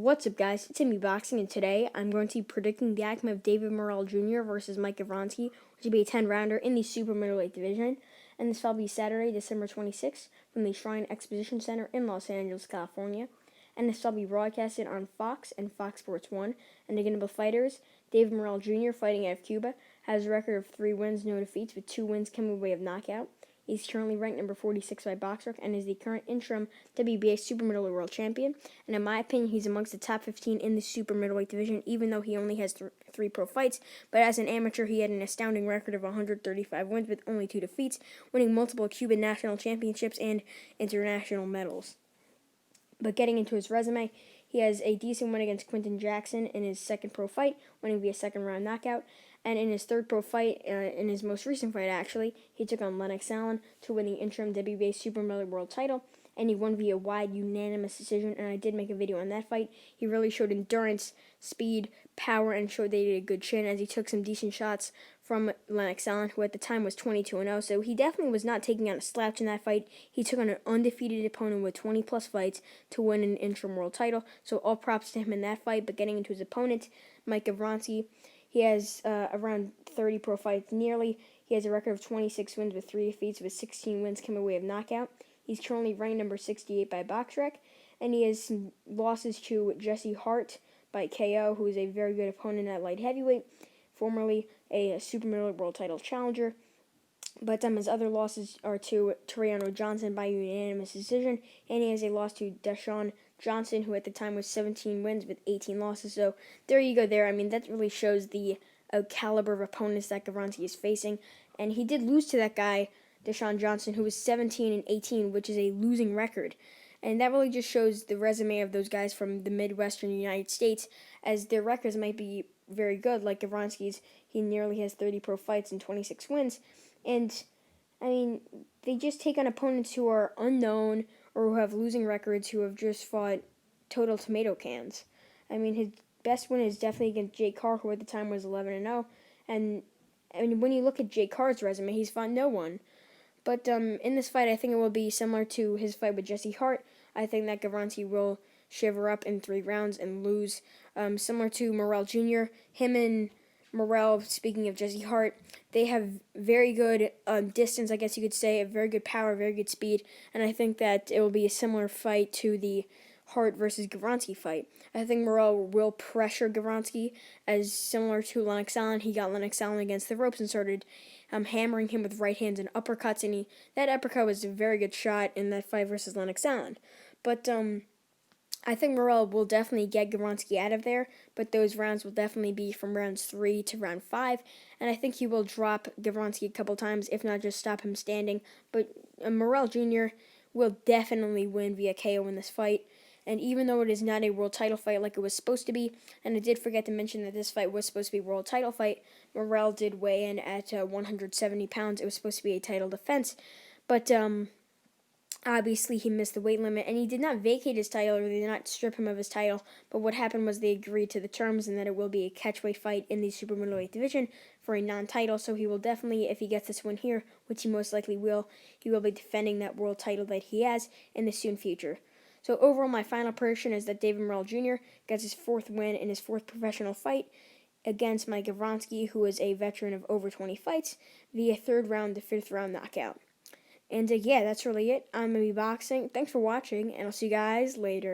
What's up, guys? It's me Boxing, and today I'm going to be predicting the outcome of David Morrell Jr. versus Mike Gavronski, which will be a 10-rounder in the super-middleweight division. And this will be Saturday, December 26th, from the Shrine Exposition Center in Los Angeles, California. And this will be broadcasted on Fox and Fox Sports 1. And again, the fighters, David Morrell Jr., fighting out of Cuba, has a record of 3 wins, no defeats, with 2 wins coming by way of knockout. He's currently ranked number 46 by BoxRec and is the current interim WBA super middleweight world champion. And in my opinion, he's amongst the top 15 in the super middleweight division, even though he only has 3 pro fights. But as an amateur, he had an astounding record of 135 wins with only 2 defeats, winning multiple Cuban national championships and international medals. But getting into his resume, he has a decent win against Quinton Jackson in his second pro fight, winning via second-round knockout. And in his third pro fight, in his most recent fight actually, he took on Lennox Allen to win the interim WBA super middleweight world title. And he won via wide, unanimous decision, and I did make a video on that fight. He really showed endurance, speed, power, and showed that he did a good chin as he took some decent shots from Lennox Allen, who at the time was 22-0. So he definitely was not taking out a slouch in that fight. He took on an undefeated opponent with 20-plus fights to win an interim world title. So all props to him in that fight. But getting into his opponent, Mike Gavronski, he has around 30 pro fights nearly. He has a record of 26 wins with 3 defeats, with 16 wins coming away of knockout. He's currently ranked number 68 by BoxRec, and he has some losses to Jesse Hart by KO, who is a very good opponent at light heavyweight, formerly a super middleweight world title challenger. But his other losses are to Toriano Johnson by unanimous decision, and he has a loss to Deshaun Johnson, who at the time was 17 wins with 18 losses. So there you go there. I mean, that really shows the caliber of opponents that Gavronski is facing. And he did lose to that guy, Deshaun Johnson, who was 17-18, which is a losing record. And that really just shows the resume of those guys from the Midwestern United States, as their records might be very good, like Gavronski's. He nearly has 30 pro fights and 26 wins. And, I mean, they just take on opponents who are unknown or who have losing records, who have just fought total tomato cans. I mean, his best win is definitely against Jay Carr, who at the time was 11-0. And I mean, when you look at Jay Carr's resume, he's fought no one. But in this fight, I think it will be similar to his fight with Jesse Hart. I think that Gavronski will shiver up in 3 rounds and lose. Similar to Morrell Jr., him and Morrell, speaking of Jesse Hart, they have very good distance, I guess you could say, very good power, very good speed, and I think that it will be a similar fight to the Hart versus Gavronski fight. I think Morrell will pressure Gavronski, as similar to Lennox Allen. He got Lennox Allen against the ropes and started hammering him with right hands and uppercuts, and that uppercut was a very good shot in that fight versus Lennox Allen. But I think Morrell will definitely get Gavronski out of there, but those rounds will definitely be from rounds 3 to round 5, and I think he will drop Gavronski a couple times, if not just stop him standing. But Morrell Jr. will definitely win via KO in this fight, and even though it is not a world title fight like it was supposed to be, and I did forget to mention that this fight was supposed to be a world title fight, Morrell did weigh in at 170 pounds. It was supposed to be a title defense, but obviously, he missed the weight limit, and he did not vacate his title, or they did not strip him of his title, but what happened was they agreed to the terms and that it will be a catchweight fight in the super middleweight division for a non-title, so he will definitely, if he gets this win here, which he most likely will, he will be defending that world title that he has in the soon future. So overall, my final prediction is that David Morrell Jr. gets his 4th win in his 4th professional fight against Mike Gavronski, who is a veteran of over 20 fights, via 3rd round to 5th round knockout. And yeah, that's really it. I'm going to be boxing. Thanks for watching, and I'll see you guys later.